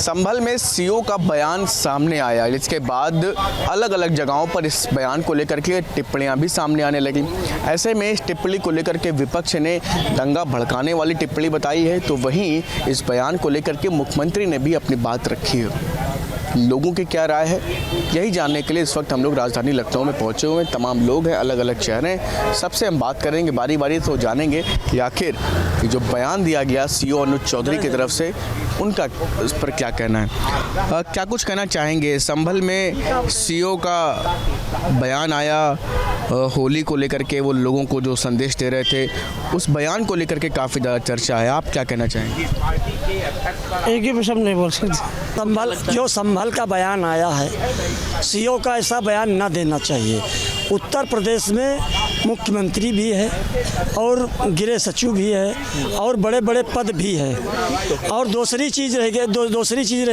संभल में सीओ का बयान सामने आया, जिसके बाद अलग अलग जगहों पर इस बयान को लेकर के टिप्पणियां भी सामने आने लगी। ऐसे में इस टिप्पणी को लेकर के विपक्ष ने दंगा भड़काने वाली टिप्पणी बताई है, तो वहीं इस बयान को लेकर के मुख्यमंत्री ने भी अपनी बात रखी है। लोगों की क्या राय है, यही जानने के लिए इस वक्त हम लोग राजधानी लखनऊ में पहुंचे हुए हैं। तमाम लोग हैं, अलग अलग चेहरे हैं, सबसे हम बात करेंगे बारी बारी, तो जानेंगे कि आखिर जो बयान दिया गया सीओ अनुज चौधरी की तरफ से, उनका इस पर क्या कहना है। क्या कुछ कहना चाहेंगे। संभल में सीओ का बयान आया, होली को लेकर के वो लोगों को जो संदेश दे रहे थे, उस बयान को लेकर के काफ़ी ज़्यादा चर्चा है, आप क्या कहना चाहेंगे। एक ही शब्द नहीं बोल सकते। संभल का बयान आया है, सीओ का ऐसा बयान ना देना चाहिए। उत्तर प्रदेश में मुख्यमंत्री भी है और गृह सचिव भी है और बड़े बड़े पद भी है। और दूसरी चीज़ रह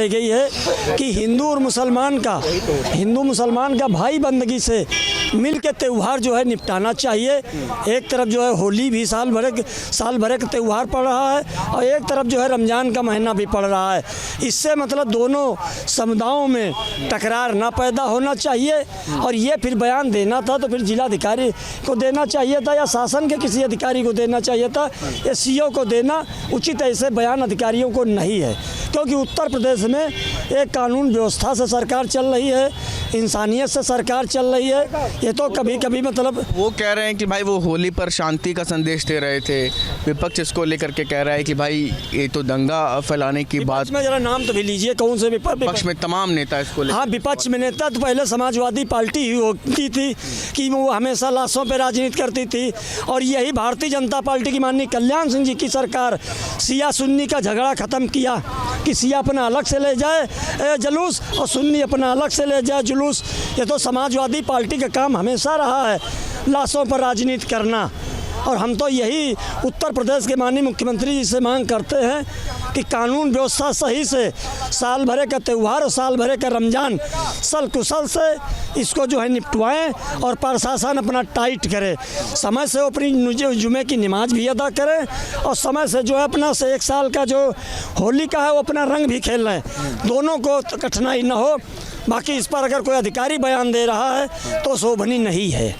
गई है कि हिंदू मुसलमान का भाई बंदगी से मिल के त्यौहार जो है निपटाना चाहिए। एक तरफ जो है होली भी साल भर का त्यौहार पड़ रहा है और एक तरफ जो है रमज़ान का महीना भी पड़ रहा है। इससे मतलब दोनों समुदायों में टकरार ना पैदा होना चाहिए। और ये फिर बयान देना था तो फिर जिलाधिकारी को देना चाहिए था या शासन के किसी अधिकारी को देना चाहिए था। ये सीओ को देना उचित ऐसे बयान अधिकारियों को नहीं है, क्योंकि उत्तर प्रदेश में एक कानून व्यवस्था से सरकार चल रही है, इंसानियत से सरकार चल रही है। ये तो कभी कभी मतलब वो कह रहे हैं कि भाई वो होली पर शांति का संदेश दे रहे थे, विपक्ष इसको लेकर के कह रहा है कि भाई ये तो दंगा फैलाने की बात। में जरा नाम तो भी लीजिए, कौन से विपक्ष में तमाम नेता इसको लेकर। हाँ, विपक्ष में नेता तो पहले समाजवादी पार्टी ही होती थी कि वो हमेशा लाशों पर राजनीति करती थी। और यही भारतीय जनता पार्टी की माननीय कल्याण सिंह जी की सरकार सिया सुन्नी का झगड़ा ख़त्म किया कि सिया अपना अलग से ले जाए जुलूस और सुन्नी अपना अलग से ले जाए जुलूस। ये तो समाजवादी पार्टी का काम हमेशा रहा है, लाशों पर राजनीति करना। और हम तो यही उत्तर प्रदेश के माननीय मुख्यमंत्री जी से मांग करते हैं कि कानून व्यवस्था सही से साल भरे का त्यौहार और साल भरे का रमज़ान सल कुशल से इसको जो है निपटवाएं और प्रशासन अपना टाइट करे, समय से अपनी जुमे की नमाज भी अदा करें और समय से जो है अपना से एक साल का जो होली का है वो अपना रंग भी खेल लें, दोनों को कठिनाई न हो। बाकी इस पर अगर कोई अधिकारी बयान दे रहा है तो शोभनीय नहीं है।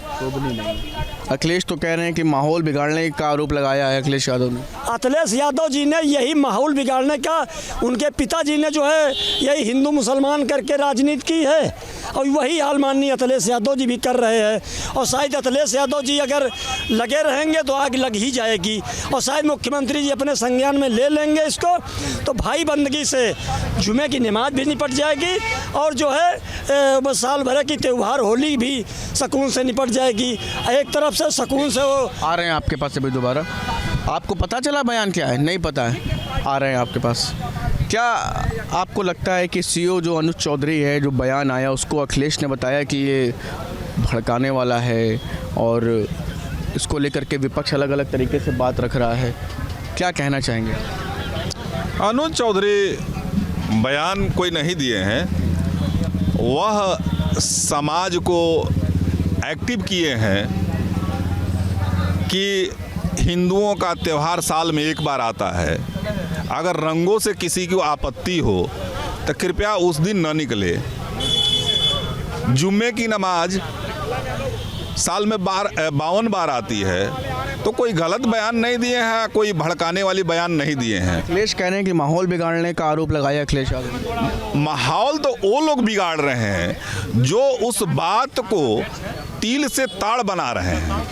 अखिलेश तो कह रहे हैं कि माहौल बिगाड़ने का आरोप लगाया है अखिलेश यादव ने। अखिलेश यादव जी ने यही माहौल बिगाड़ने का, उनके पिताजी ने जो है यही हिंदू मुसलमान करके राजनीति की है और वही हाल माननीय अखिलेश यादव जी भी कर रहे हैं। और शायद अखिलेश यादव जी अगर लगे रहेंगे तो आग लग ही जाएगी और शायद मुख्यमंत्री जी अपने संज्ञान में ले लेंगे इसको, तो भाई बंदगी से जुमे की नमाज भी निपट जाएगी और जो है साल भर की त्यौहार होली भी सुकून से निपट जाएगी। एक तरफ से सुकून से वो आ रहे हैं आपके पास अभी दोबारा। आपको पता चला बयान क्या है? नहीं पता है, आ रहे हैं आपके पास। क्या आपको लगता है कि सीओ जो अनुज चौधरी है, जो बयान आया, उसको अखिलेश ने बताया कि ये भड़काने वाला है और इसको लेकर के विपक्ष अलग अलग तरीके से बात रख रहा है, क्या कहना चाहेंगे? अनुज चौधरी बयान कोई नहीं दिए हैं, वह समाज को एक्टिव किए हैं कि हिंदुओं का त्यौहार साल में एक बार आता है, अगर रंगों से किसी को आपत्ति हो तो कृपया उस दिन न निकले। जुम्मे की नमाज साल में 52 बार आती है, तो कोई गलत बयान नहीं दिए हैं, कोई भड़काने वाली बयान नहीं दिए हैं। अखिलेश कह रहे हैं कि माहौल बिगाड़ने का आरोप लगाया अखिलेश यादव। माहौल तो वो लोग बिगाड़ रहे हैं जो उस बात को तील से ताड़ बना रहे हैं।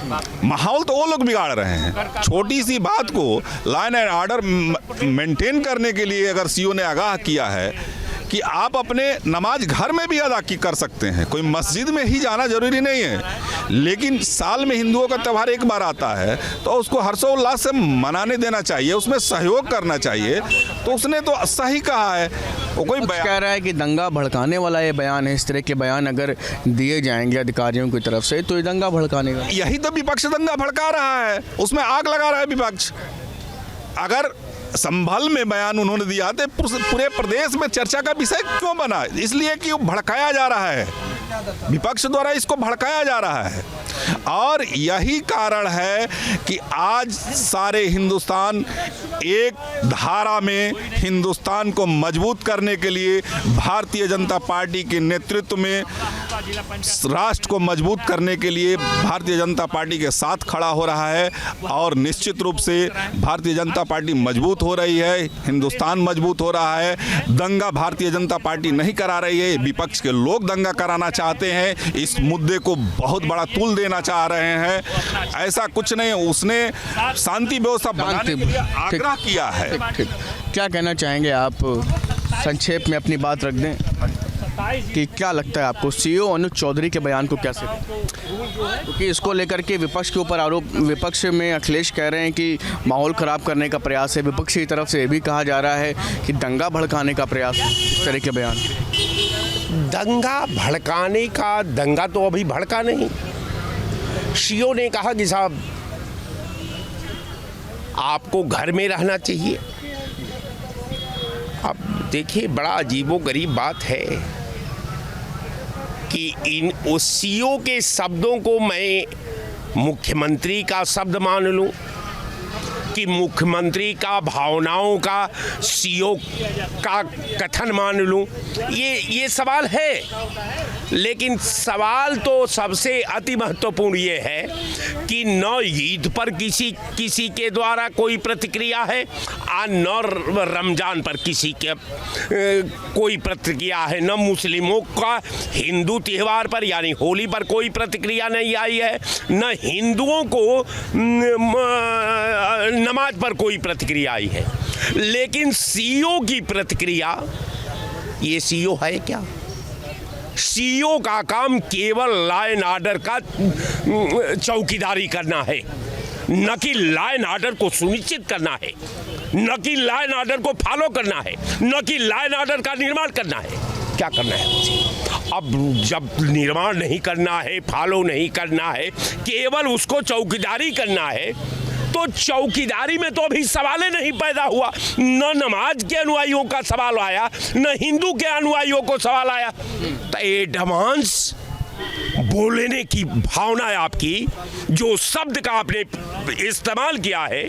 माहौल तो वो लोग बिगाड़ रहे हैं। छोटी सी बात को लाइन एंड ऑर्डर मेंटेन करने के लिए अगर सीओ ने आगाह किया है कि आप अपने नमाज घर में भी अदा कर सकते हैं, कोई मस्जिद में ही जाना जरूरी नहीं है, लेकिन साल में हिंदुओं का त्यौहार एक बार आता है तो उसको हर्षोल्लास से मनाने देना चाहिए, उसमें सहयोग करना चाहिए। तो उसने तो सही कहा है। वो कोई कह रहा है कि दंगा भड़काने वाला ये बयान है, इस तरह के बयान अगर दिए जाएंगे अधिकारियों की तरफ से तो ये दंगा भड़काने का। यही तो विपक्ष दंगा भड़का रहा है, उसमें आग लगा रहा है विपक्ष। अगर संभल में बयान उन्होंने दिया तो पूरे प्रदेश में चर्चा का विषय क्यों बना? इसलिए कि वो भड़काया जा रहा है। विपक्ष द्वारा इसको भड़काया जा रहा है। और यही कारण है कि आज सारे हिंदुस्तान एक धारा में हिंदुस्तान को मजबूत करने के लिए भारतीय जनता पार्टी के नेतृत्व में राष्ट्र को मजबूत करने के लिए भारतीय जनता पार्टी के साथ खड़ा हो रहा है। और निश्चित रूप से भारतीय जनता पार्टी मजबूत हो रही है, हिंदुस्तान मजबूत हो रहा है। दंगा भारतीय जनता पार्टी नहीं करा रही है, विपक्ष के लोग दंगा कराना चाहते हैं, इस मुद्दे को बहुत बड़ा तूल देना चाह रहे हैं। ऐसा कुछ नहीं, उसने शांति व्यवस्था बनाने के लिए आग्रह किया है। ठीक। क्या कहना चाहेंगे आप, संक्षेप में अपनी बात रख दें कि क्या लगता है आपको सीईओ अनुज चौधरी के बयान को कैसे, क्योंकि इसको लेकर के विपक्ष के ऊपर आरोप, विपक्ष में अखिलेश कह रहे हैं कि माहौल ख़राब करने का प्रयास है, विपक्ष की तरफ से ये भी कहा जा रहा है कि दंगा भड़काने का प्रयास, इस तरह के बयान। दंगा भड़काने का, दंगा तो अभी भड़का नहीं। सीईओ ने कहा कि साहब आपको घर में रहना चाहिए। अब देखिए, बड़ा अजीबोगरीब बात है कि उस सीईओ के शब्दों को मैं मुख्यमंत्री का शब्द मान लूं कि मुख्यमंत्री का भावनाओं का सीईओ का कथन मान लूं, ये सवाल है। लेकिन सवाल तो सबसे अति महत्वपूर्ण ये है कि न ईद पर किसी के द्वारा कोई प्रतिक्रिया है और न रमजान पर किसी के कोई प्रतिक्रिया है, न मुस्लिमों का हिंदू त्यौहार पर यानी होली पर कोई प्रतिक्रिया नहीं आई है, न हिंदुओं को नमाज पर कोई प्रतिक्रिया आई है। लेकिन सीईओ की प्रतिक्रिया, ये सीईओ है क्या? सीईओ का काम केवल लॉ एंड ऑर्डर का चौकीदारी करना है, न कि लॉ एंड ऑर्डर को सुनिश्चित करना है, न कि लॉ एंड ऑर्डर को फॉलो करना है, न कि लॉ एंड ऑर्डर का निर्माण करना है। क्या करना है उसे? अब जब निर्माण नहीं करना है, फॉलो नहीं करना है, केवल उसको चौकीदारी करना है, तो चौकीदारी में तो अभी सवाल ही नहीं पैदा हुआ। न नमाज के अनुयायियों का सवाल आया, न हिंदू के अनुयायियों को सवाल आया। तो एडवांस बोलने की भावना है आपकी, जो शब्द का आपने इस्तेमाल किया है,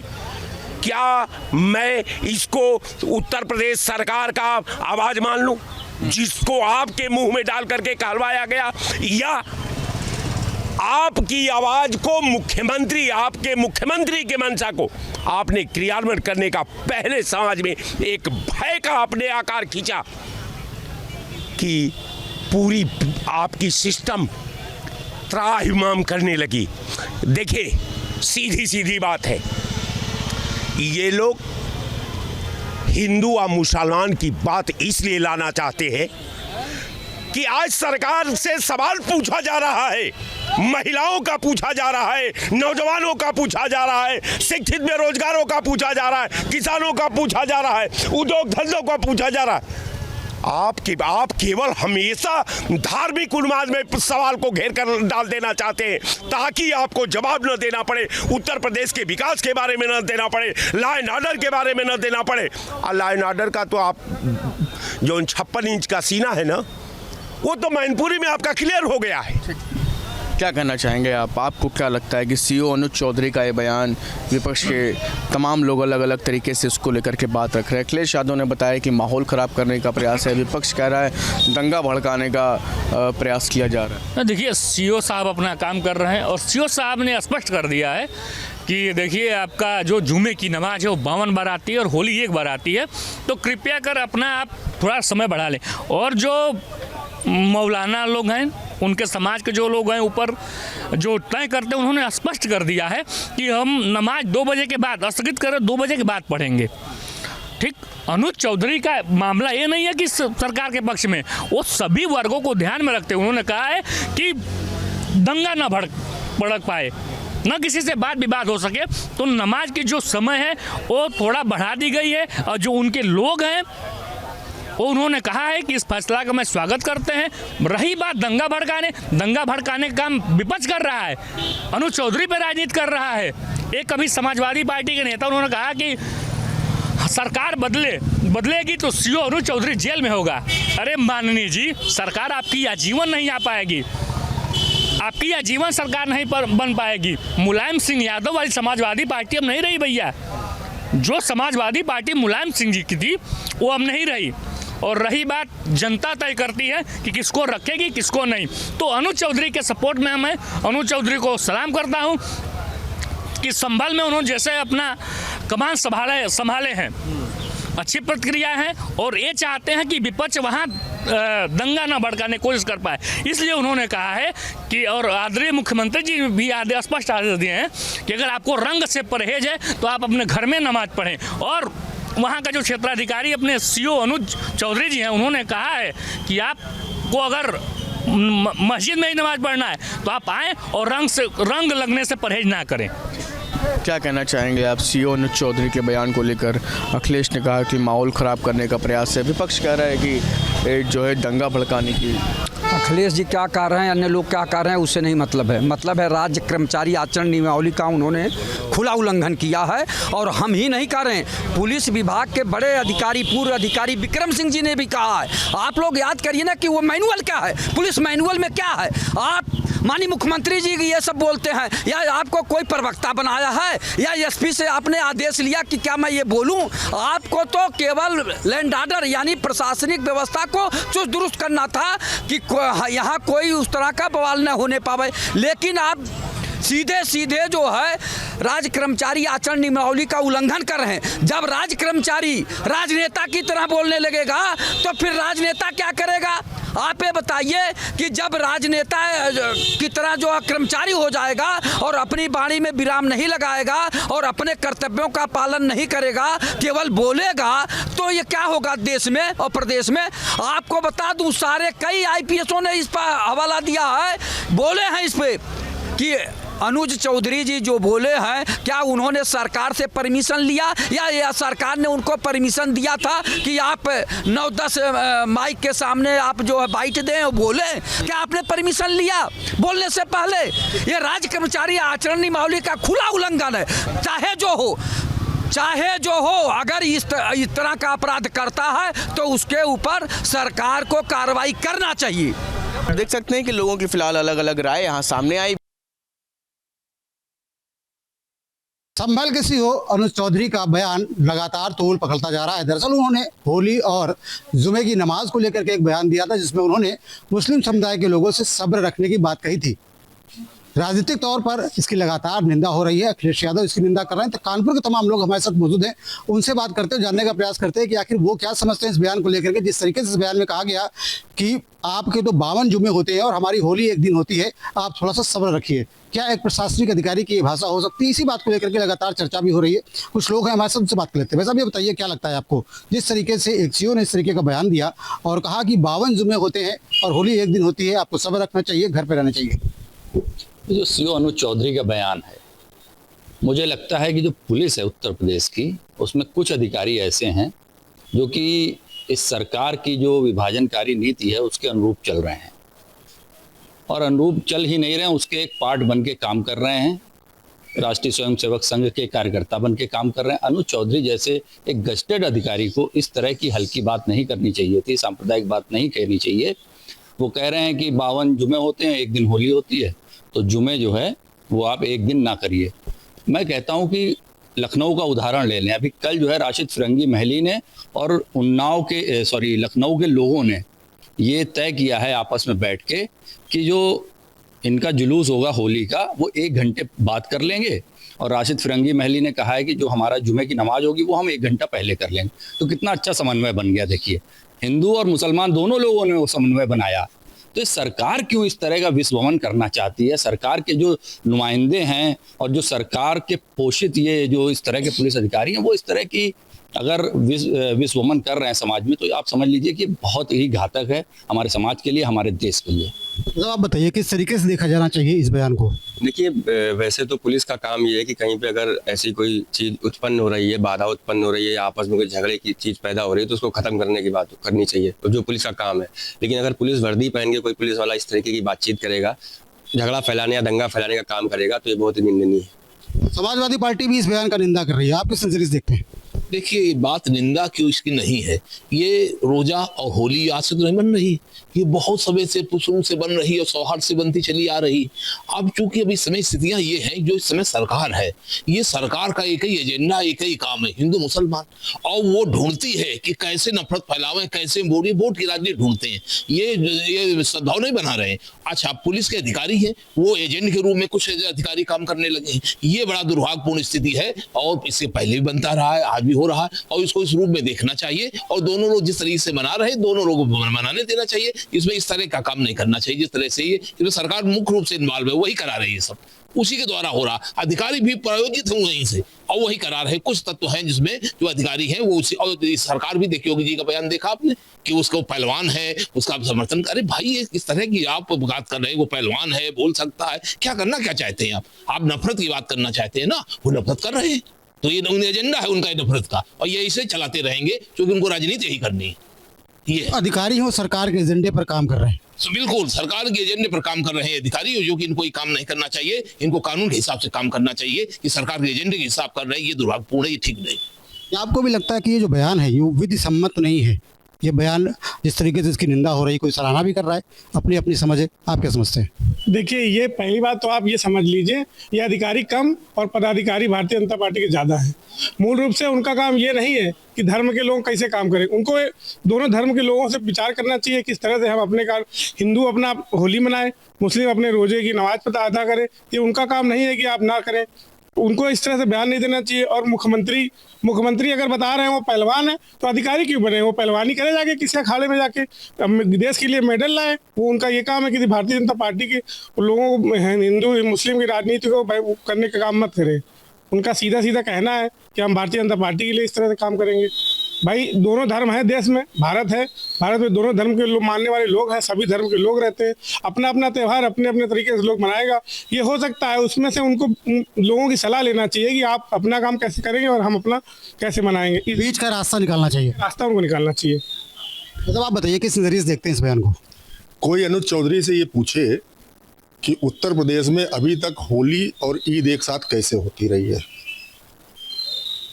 क्या मैं इसको उत्तर प्रदेश सरकार का आवाज मान लूं, जिसको आपके मुंह में डाल करके कहलवाया गया, या आपकी आवाज को मुख्यमंत्री, आपके मुख्यमंत्री के मंशा को आपने क्रियान्वयन करने का पहले समाज में एक भय का आपने आकार खींचा कि पूरी आपकी सिस्टम त्राहिमाम करने लगी। देखिए, सीधी सीधी बात है, ये लोग हिंदू और मुसलमान की बात इसलिए लाना चाहते हैं कि आज सरकार से सवाल पूछा जा रहा है, महिलाओं का पूछा जा रहा है, नौजवानों का पूछा जा रहा है, शिक्षित बेरोजगारों का पूछा जा रहा है, किसानों का पूछा जा रहा है, उद्योग धंधों का पूछा जा रहा है। आप केवल हमेशा धार्मिक उन्माद में सवाल को घेर कर डाल देना चाहते हैं ताकि आपको जवाब न देना पड़े, उत्तर प्रदेश के विकास के बारे में न देना पड़े, लॉ एंड ऑर्डर के बारे में न देना पड़े। और लॉ एंड ऑर्डर का तो आप जो 56 इंच का सीना है ना, वो तो मैनपुरी में आपका क्लियर हो गया है। क्या कहना चाहेंगे आप, आपको क्या लगता है कि सीईओ अनुज चौधरी का ये बयान, विपक्ष के तमाम लोग अलग अलग तरीके से इसको लेकर के बात रख रहे हैं। अखिलेश यादव ने बताया कि माहौल ख़राब करने का प्रयास है, विपक्ष कह रहा है दंगा भड़काने का प्रयास किया जा रहा है। देखिए, सीईओ साहब अपना काम कर रहे हैं और सीईओ साहब ने स्पष्ट कर दिया है कि देखिए, आपका जो जुमे की नमाज है वो 52 बार आती है और होली 1 बार आती है, तो कृपया कर अपना आप थोड़ा समय बढ़ा लें। और जो मौलाना लोग हैं, उनके समाज के जो लोग हैं ऊपर जो तय करते हैं, उन्होंने स्पष्ट कर दिया है कि हम नमाज 2 बजे के बाद स्थगित करें, 2 बजे के बाद पढ़ेंगे। ठीक, अनुज चौधरी का मामला ये नहीं है कि सरकार के पक्ष में, वो सभी वर्गों को ध्यान में रखते हुए उन्होंने कहा है कि दंगा ना भड़क पाए, न किसी से बात विवाद हो सके, तो नमाज की जो समय है वो थोड़ा बढ़ा दी गई है। और जो उनके लोग हैं वो उन्होंने कहा है कि इस फैसला का मैं स्वागत करते हैं। रही बात दंगा भड़काने का काम विपक्ष कर रहा है, अनुज चौधरी पर राजनीति कर रहा है। एक कभी समाजवादी पार्टी के नेता उन्होंने कहा कि सरकार बदलेगी तो सीओ अनुज चौधरी जेल में होगा। अरे माननीय जी, सरकार आपकी आजीवन नहीं आ पाएगी, आपकी आजीवन सरकार नहीं बन पाएगी। मुलायम सिंह यादव वाली समाजवादी पार्टी अब नहीं रही भैया। जो समाजवादी पार्टी मुलायम सिंह जी की थी वो अब नहीं रही, और रही बात जनता तय करती है कि किसको रखेगी किसको नहीं। तो अनुज चौधरी के सपोर्ट में मैं अनुज चौधरी को सलाम करता हूं कि संभल में उन्होंने जैसे अपना कमान संभाले हैं, अच्छी प्रतिक्रिया है, और ये चाहते हैं कि विपक्ष वहाँ दंगा ना भड़काने की कोशिश कर पाए। इसलिए उन्होंने कहा है कि, और आदरणीय मुख्यमंत्री जी भी स्पष्ट आदेश दिए हैं कि अगर आपको रंग से परहेज है तो आप अपने घर में नमाज पढ़ें। और वहाँ का जो क्षेत्राधिकारी अपने सीओ अनुज चौधरी जी हैं, उन्होंने कहा है कि आपको अगर मस्जिद में ही नमाज पढ़ना है तो आप आएँ और रंग लगने से परहेज ना करें। क्या कहना चाहेंगे आप सीओ अनुज चौधरी के बयान को लेकर? अखिलेश ने कहा कि माहौल ख़राब करने का प्रयास है, विपक्ष कह रहा है कि जो है दंगा भड़काने की। अखिलेश जी क्या कह रहे हैं, अन्य लोग क्या कह रहे हैं, उससे नहीं मतलब है। मतलब है राज्य कर्मचारी आचरण नियमावली का उन्होंने खुला उल्लंघन किया है, और हम ही नहीं कह रहे हैं, पुलिस विभाग के बड़े अधिकारी, पूर्व अधिकारी विक्रम सिंह जी ने भी कहा है। आप लोग याद करिए ना कि वो मैनुअल क्या है, पुलिस मैनुअल में क्या है। आप माननीय मुख्यमंत्री जी ये सब बोलते हैं, या आपको कोई प्रवक्ता बनाया है, या एसपी से आपने आदेश लिया कि क्या मैं ये बोलूं? आपको तो केवल लैंड ऑर्डर यानी प्रशासनिक व्यवस्था को चुस्त दुरुस्त करना था कि यहाँ कोई उस तरह का बवाल न होने पावे। लेकिन आप सीधे सीधे जो है राज्य कर्मचारी आचरण नियमावली का उल्लंघन कर रहे हैं। जब राज्य कर्मचारी राजनेता की तरह बोलने लगेगा तो फिर राजनेता क्या करेगा? आप ये बताइए कि जब राजनेता की तरह जो कर्मचारी हो जाएगा और अपनी वाणी में विराम नहीं लगाएगा और अपने कर्तव्यों का पालन नहीं करेगा, केवल बोलेगा, तो ये क्या होगा देश में और प्रदेश में? आपको बता दूं, सारे कई आईपीएसओं ने इस पर हवाला दिया है, बोले हैं इस पे कि अनुज चौधरी जी जो बोले हैं, क्या उन्होंने सरकार से परमिशन लिया, या सरकार ने उनको परमिशन दिया था कि आप 9-10 माइक के सामने आप जो है बाइट दें और बोले? क्या आपने परमिशन लिया बोलने से पहले? ये राज्य कर्मचारी आचरण नियमावली का खुला उल्लंघन है। चाहे जो हो, अगर इस तरह का अपराध करता है तो उसके ऊपर सरकार को कार्रवाई करना चाहिए। देख सकते हैं कि लोगों की फिलहाल अलग अलग राय यहाँ सामने आई। संभल के सीओ अनुज चौधरी का बयान लगातार तूल पकड़ता जा रहा है। दरअसल उन्होंने होली और जुमे की नमाज को लेकर के एक बयान दिया था, जिसमें उन्होंने मुस्लिम समुदाय के लोगों से सब्र रखने की बात कही थी। राजनीतिक तौर पर इसकी लगातार निंदा हो रही है, अखिलेश यादव इसकी निंदा कर रहे हैं। तो कानपुर के तमाम लोग हमारे साथ मौजूद हैं, उनसे बात करते हैं, जानने का प्रयास करते हैं कि आखिर वो क्या समझते हैं इस बयान को लेकर के। जिस तरीके से इस बयान में कहा गया कि आपके तो 52 जुमे होते हैं और हमारी होली एक दिन होती है, आप थोड़ा सा सब्र रखिए, क्या एक प्रशासनिक अधिकारी की भाषा हो सकती है? इसी बात को लेकर के लगातार चर्चा भी हो रही है। कुछ लोग हैं हमारे साथ, उनसे बात कर लेते हैं। वैसे अब ये बताइए, क्या लगता है आपको, जिस तरीके से एक सीओ ने इस तरीके का बयान दिया और कहा कि 52 जुमे होते हैं और होली एक दिन होती है, आपको सब्र रखना चाहिए, घर पर रहना चाहिए? जो सीओ अनुज चौधरी का बयान है, मुझे लगता है कि जो पुलिस है उत्तर प्रदेश की, उसमें कुछ अधिकारी ऐसे हैं जो कि इस सरकार की जो विभाजनकारी नीति है उसके अनुरूप चल रहे हैं, और अनुरूप चल ही नहीं रहे हैं, उसके एक पार्ट बन के काम कर रहे हैं। राष्ट्रीय स्वयंसेवक संघ के कार्यकर्ता बन के काम कर रहे हैं। अनुज चौधरी जैसे एक गजटेड अधिकारी को इस तरह की हल्की बात नहीं करनी चाहिए थी, सांप्रदायिक बात नहीं कहनी चाहिए। वो कह रहे हैं कि 52 जुमे होते हैं, एक दिन होली होती है, तो जुमे जो है वो आप एक दिन ना करिए। मैं कहता हूं कि लखनऊ का उदाहरण ले लें। अभी कल जो है राशिद फिरंगी महली ने और लखनऊ के लोगों ने ये तय किया है आपस में बैठ के कि जो इनका जुलूस होगा होली का वो 1 घंटे बाद कर लेंगे, और राशिद फिरंगी महली ने कहा है कि जो हमारा जुमे की नमाज होगी वो हम 1 घंटा पहले कर लेंगे। तो कितना अच्छा समन्वय बन गया। देखिए, हिंदू और मुसलमान दोनों लोगों ने वो समन्वय बनाया। तो सरकार क्यों इस तरह का विश्वमन करना चाहती है? सरकार के जो नुमाइंदे हैं और जो सरकार के पोषित ये जो इस तरह के पुलिस अधिकारी हैं, वो इस तरह की अगर विश्वमन कर रहे हैं समाज में, तो आप समझ लीजिए कि बहुत ही घातक है हमारे समाज के लिए, हमारे देश के लिए। तो आप बताइए किस तरीके से देखा जाना चाहिए इस बयान को? देखिए, वैसे तो पुलिस का काम ये है कि कहीं पे अगर ऐसी कोई चीज़ उत्पन्न हो रही है, बाधा उत्पन्न हो रही है, आपस में कोई झगड़े की चीज़ पैदा हो रही है, तो उसको खत्म करने की बात करनी चाहिए, तो जो पुलिस का काम है। लेकिन अगर पुलिस वर्दी पहन के कोई पुलिस वाला इस तरीके की बातचीत करेगा, झगड़ा फैलाने या दंगा फैलाने का काम करेगा, तो ये बहुत ही निंदनीय है। समाजवादी पार्टी भी इस बयान का निंदा कर रही है, आप किस नजरिए से देखते हैं? देखिए, बात निंदा की इसकी नहीं है। ये रोजा और होली आज से तो नहीं बन रही, ये बहुत समय से शुरू से बन रही और सौहार्द से बनती चली आ रही। अब चूंकि अभी समय स्थितियां ये हैं, जो इस समय सरकार है, ये सरकार का एक ही एजेंडा, एक ही काम है, हिंदू मुसलमान, और वो ढूंढती है कि कैसे नफरत फैलावें, कैसे वोट की राजनीति ढूंढते हैं। ये सद्भाव नहीं बना रहे हैं। अच्छा, पुलिस के अधिकारी हैं, वो एजेंट के रूप में कुछ अधिकारी काम करने लगे हैं। ये बड़ा दुर्भाग्यपूर्ण स्थिति है, और इससे पहले भी बनता रहा है, आज भी हो रहा है, और इसको इस रूप में देखना चाहिए। और दोनों लोग जिस तरीके से मना रहे हैं, दोनों लोगों को मनाने देना चाहिए। इसमें इस तरह का काम नहीं करना चाहिए जिस तरह से ये सरकार मुख्य रूप से इन्वॉल्व है, वही करा रही है, सब उसी के द्वारा हो रहा। अधिकारी भी प्रायोजित हैं वहीं से और वही करा रहे। कुछ तत्व हैं जिसमें जो अधिकारी हैं वो उसी, और सरकार भी देखी होगी जी का बयान देखा आपने कि उसको पहलवान है, उसका समर्थन। अरे भाई, ये इस तरह की आप बात कर रहे हैं, वो पहलवान है, बोल सकता है, क्या करना क्या चाहते हैं आप नफरत की बात करना चाहते हैं ना, वो नफरत कर रहे हैं। तो ये एजेंडा है उनका नफरत का, और ये इसे चलाते रहेंगे क्योंकि उनको राजनीति यही करनी है। ये अधिकारी हो सरकार के एजेंडे पर काम कर रहे हैं। तो बिल्कुल सरकार के एजेंडे पर काम कर रहे हैं अधिकारी, जो कि इनको ये काम नहीं करना चाहिए। इनको कानून के हिसाब से काम करना चाहिए। कि सरकार के एजेंडे के हिसाब कर रहे हैं, ये दुर्भाग्यपूर्ण है, ये ठीक नहीं। आपको भी लगता है कि ये जो बयान है ये विधि सम्मत नहीं है? ये बयान जिस तरीके से इसकी निंदा हो रही, कोई सराहना भी कर रहा है, अपनी अपनी समझ है, आप क्या समझते हैं? देखिए, ये पहली बात तो आप ये समझ लीजिए, ये अधिकारी कम और पदाधिकारी भारतीय जनता पार्टी के ज़्यादा हैं। मूल रूप से उनका काम ये नहीं है कि धर्म के लोग कैसे काम करें। उनको दोनों धर्म के लोगों से विचार करना चाहिए किस तरह से हम अपने हिंदू अपना होली मनाए, मुस्लिम अपने रोजे की नमाज अदा करें। ये उनका काम नहीं है कि आप ना करें। उनको इस तरह से बयान नहीं देना चाहिए। और मुख्यमंत्री अगर बता रहे हैं वो पहलवान है, तो अधिकारी क्यों बने? वो पहलवानी करे जाके किसी अखाड़े में जाके, देश के लिए मेडल लाए। वो उनका ये काम है कि भारतीय जनता पार्टी के लोगों को हिंदू मुस्लिम की राजनीति को करने का काम मत करें। उनका सीधा सीधा कहना है कि हम भारतीय जनता पार्टी के लिए इस तरह से काम करेंगे। भाई, दोनों धर्म है देश में, भारत है, भारत में दोनों धर्म के लोग मानने वाले लोग हैं, सभी धर्म के लोग रहते हैं। अपना अपना त्यौहार अपने अपने तरीके से लोग मनाएगा। ये हो सकता है उसमें से उनको लोगों की सलाह लेना चाहिए कि आप अपना काम कैसे करेंगे और हम अपना कैसे मनाएंगे। इस बीच का रास्ता निकालना चाहिए, रास्ता उनको निकालना चाहिए। मतलब आप बताइए किस नज़रिए से देखते हैं इस बयान को? कोई अनुज चौधरी से ये पूछे कि उत्तर प्रदेश में अभी तक होली और ईद एक साथ कैसे होती रही है।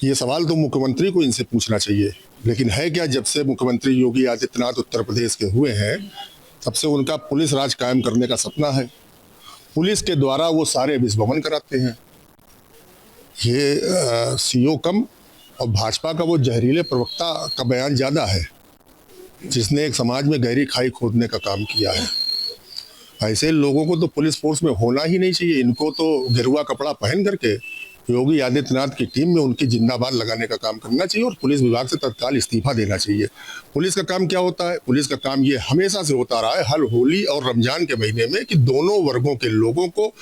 ये सवाल तो मुख्यमंत्री को इनसे पूछना चाहिए। लेकिन है क्या, जब से मुख्यमंत्री योगी आदित्यनाथ उत्तर प्रदेश के हुए हैं, तब से उनका पुलिस राज कायम करने का सपना है। पुलिस के द्वारा वो सारे विस्फोटन कराते हैं। ये सीओ कम और भाजपा का वो जहरीले प्रवक्ता का बयान ज़्यादा है, जिसने एक समाज में गहरी खाई खोदने का काम किया है। ऐसे लोगों को तो पुलिस फोर्स में होना ही नहीं चाहिए। इनको तो गेरुआ कपड़ा पहन करके योगी आदित्यनाथ की टीम में उनकी जिंदाबाद लगाने का काम करना चाहिए और पुलिस विभाग से तत्काल इस्तीफा देना चाहिए। पुलिस का काम क्या होता है? पुलिस का काम ये हमेशा से होता रहा है, हर होली और रमजान के महीने में, कि दोनों वर्गों के लोगों को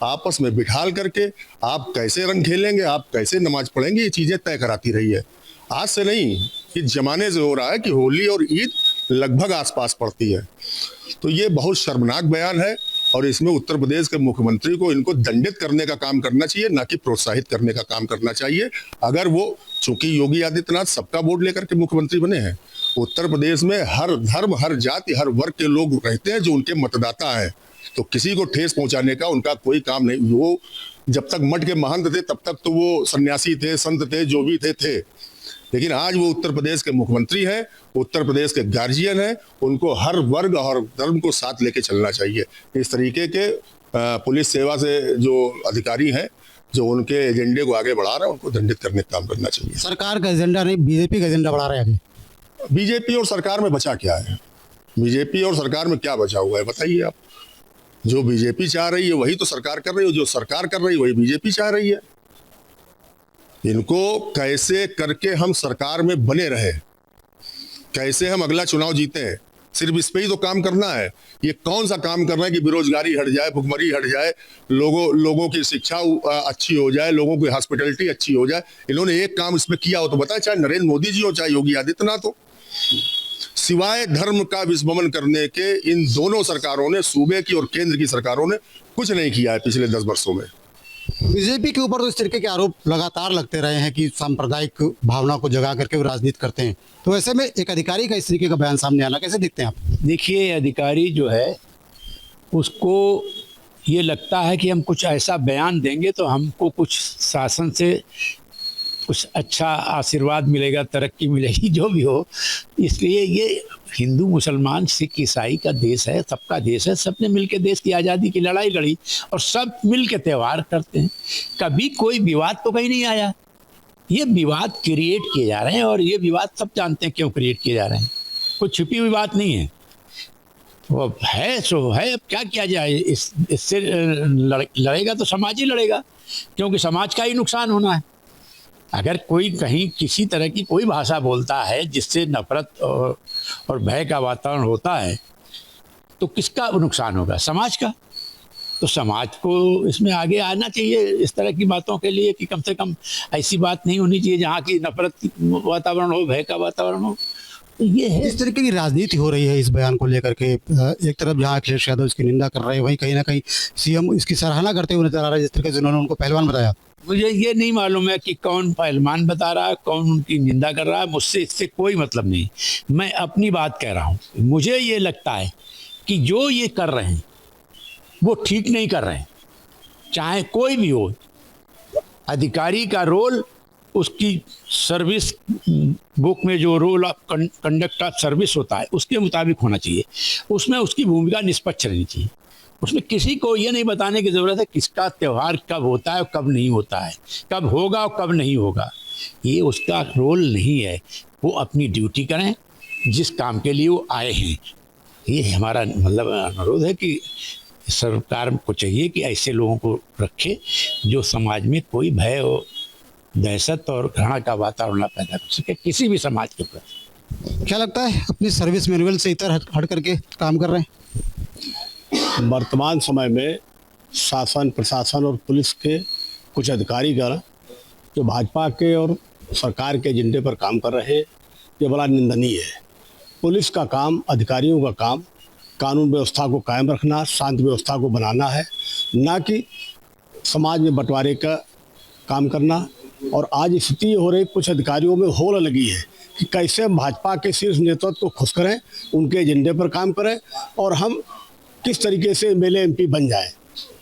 आपस में बिठाल करके आप कैसे रंग खेलेंगे, आप कैसे नमाज पढ़ेंगे, ये चीज़ें तय कराती रही है। आज से नहीं, इस जमाने से हो रहा है कि होली और ईद लगभग आसपास पड़ती है। तो ये बहुत शर्मनाक बयान है और इसमें उत्तर प्रदेश के मुख्यमंत्री को इनको दंडित करने का काम करना चाहिए, ना कि प्रोत्साहित करने का काम करना चाहिए। अगर वो, चूंकि योगी आदित्यनाथ सबका वोट लेकर के मुख्यमंत्री बने हैं, उत्तर प्रदेश में हर धर्म, हर जाति, हर वर्ग के लोग रहते हैं जो उनके मतदाता हैं, तो किसी को ठेस पहुंचाने का उनका कोई काम नहीं। वो जब तक मठ के महंत थे तब तक तो वो सन्यासी थे, संत थे, जो भी थे। लेकिन आज वो उत्तर प्रदेश के मुख्यमंत्री हैं, उत्तर प्रदेश के गार्जियन हैं, उनको हर वर्ग और धर्म को साथ लेके चलना चाहिए। इस तरीके के पुलिस सेवा से जो अधिकारी हैं, जो उनके एजेंडे को आगे बढ़ा रहे हैं, उनको दंडित करने का काम करना चाहिए। सरकार का एजेंडा नहीं, बीजेपी का एजेंडा बढ़ा रहे हैं आगे। बीजेपी और सरकार में बचा क्या है? बीजेपी और सरकार में क्या बचा हुआ है बताइए आप? जो बीजेपी चाह रही है वही तो सरकार कर रही है, जो सरकार कर रही है वही बीजेपी चाह रही है। इनको कैसे करके हम सरकार में बने रहे, कैसे हम अगला चुनाव जीते हैं, सिर्फ इस पे ही तो काम करना है। ये कौन सा काम कर रहे हैं कि बेरोजगारी हट जाए, भुखमरी हट जाए, लोगों की शिक्षा अच्छी हो जाए, लोगों की हॉस्पिटलिटी अच्छी हो जाए। इन्होंने एक काम इसमें किया हो तो बताए, चाहे नरेंद्र मोदी जी हो चाहे योगी आदित्यनाथ हो। सिवाय धर्म का विस्मरण करने के इन दोनों सरकारों ने, सूबे की और केंद्र की सरकारों ने, कुछ नहीं किया है पिछले 10 वर्षों में। बीजेपी के ऊपर तो इस तरीके के आरोप लगातार लगते रहे हैं कि सांप्रदायिक भावना को जगा करके वो राजनीति करते हैं। तो ऐसे में एक अधिकारी का इस तरीके का बयान सामने आना कैसे देखते हैं आप? देखिए, अधिकारी जो है उसको ये लगता है कि हम कुछ ऐसा बयान देंगे तो हमको कुछ शासन से कुछ अच्छा आशीर्वाद मिलेगा, तरक्की मिलेगी, जो भी हो। इसलिए ये हिंदू मुसलमान सिख ईसाई का देश है, सबका देश है। सबने मिलकर देश की आज़ादी की लड़ाई लड़ी और सब मिलकर त्यौहार करते हैं। कभी कोई विवाद तो कहीं नहीं आया। ये विवाद क्रिएट किए जा रहे हैं और ये विवाद सब जानते हैं क्यों क्रिएट किए जा रहे हैं। कोई छिपी हुई बात नहीं है, वो है सो है। अब क्या किया जाए, इससे लड़ेगा तो समाज ही लड़ेगा, क्योंकि समाज का ही नुकसान होना है। अगर कोई कहीं किसी तरह की कोई भाषा बोलता है जिससे नफरत और भय का वातावरण होता है, तो किसका नुकसान होगा? समाज का। तो समाज को इसमें आगे आना चाहिए इस तरह की बातों के लिए, कि कम से कम ऐसी बात नहीं होनी चाहिए जहाँ की नफरत वातावरण हो, भय का वातावरण हो। ये है। इस तरीके की राजनीति हो रही है इस बयान को लेकर के। एक तरफ जहां अखिलेश यादव इसकी निंदा कर रहे हैं, वहीं कहीं ना कहीं सीएम इसकी सराहना करते हुए नजर आ रहा है, जिस तरीके से उन्होंने उनको पहलवान बताया। मुझे ये नहीं मालूम है कि कौन पहलवान बता रहा है, कौन उनकी निंदा कर रहा है। मुझसे इससे कोई मतलब नहीं, मैं अपनी बात कह रहा हूँ। मुझे ये लगता है कि जो ये कर रहे हैं वो ठीक नहीं कर रहे हैं, चाहे कोई भी हो। अधिकारी का रोल उसकी सर्विस बुक में जो role of conduct of service होता है उसके मुताबिक होना चाहिए। उसमें उसकी भूमिका निष्पक्ष रहनी चाहिए। उसमें किसी को ये नहीं बताने की ज़रूरत है किसका त्यौहार कब होता है और कब नहीं होता है, कब होगा और कब नहीं होगा। ये उसका रोल नहीं है। वो अपनी ड्यूटी करें जिस काम के लिए वो आए हैं। ये हमारा मतलब अनुरोध है कि सरकार को चाहिए कि ऐसे लोगों को रखे जो समाज में कोई भय और दहशत और घृणा का वातावरण न पैदा कर सके किसी भी समाज के प्रति। क्या लगता है अपनी सर्विस मैनुअल से इतर हट करके काम कर रहे हैं? वर्तमान समय में शासन, प्रशासन और पुलिस के कुछ अधिकारीगण जो भाजपा के और सरकार के एजेंडे पर काम कर रहे हैं, ये बड़ा निंदनीय है। पुलिस का काम, अधिकारियों का काम कानून व्यवस्था को कायम रखना, शांति व्यवस्था को बनाना है, ना कि समाज में बंटवारे का काम करना। और आज स्थिति हो रही, कुछ अधिकारियों में होड़ लगी है कि कैसे भाजपा के शीर्ष नेतृत्व को खुश करें, उनके एजेंडे पर काम करें और हम किस तरीके से एमएलए एमपी बन जाएं।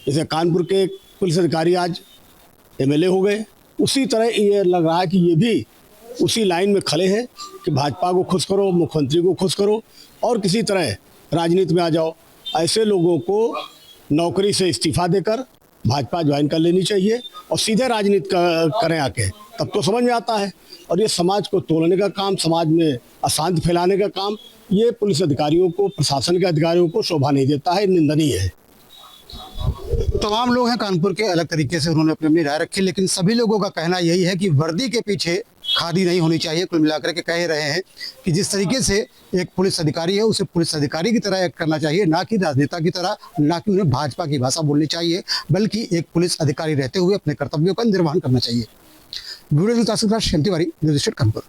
जैसे कानपुर के पुलिस अधिकारी आज एमएलए हो गए, उसी तरह ये लग रहा है कि ये भी उसी लाइन में खड़े हैं कि भाजपा को खुश करो, मुख्यमंत्री को खुश करो और किसी तरह राजनीति में आ जाओ। ऐसे लोगों को नौकरी से इस्तीफा देकर भाजपा ज्वाइन कर लेनी चाहिए और सीधे राजनीति करें आके, तब तो समझ में आता है। और ये समाज को तोड़ने का काम, समाज में अशांति फैलाने का काम, ये पुलिस अधिकारियों को, प्रशासन के अधिकारियों को शोभा नहीं देता है, निंदनीय है। तमाम लोग हैं कानपुर के, अलग तरीके से उन्होंने अपनी अपनी राय रखी, लेकिन सभी लोगों का कहना यही है कि वर्दी के पीछे खादी नहीं होनी चाहिए। कुल मिलाकर के कह रहे हैं कि जिस तरीके से एक पुलिस अधिकारी है उसे पुलिस अधिकारी की तरह एक्ट करना चाहिए, ना कि राजनेता की तरह, ना कि उन्हें भाजपा की भाषा बोलनी चाहिए, बल्कि एक पुलिस अधिकारी रहते हुए अपने कर्तव्यों का निर्वहन करना चाहिए। वीडियो कानपुर।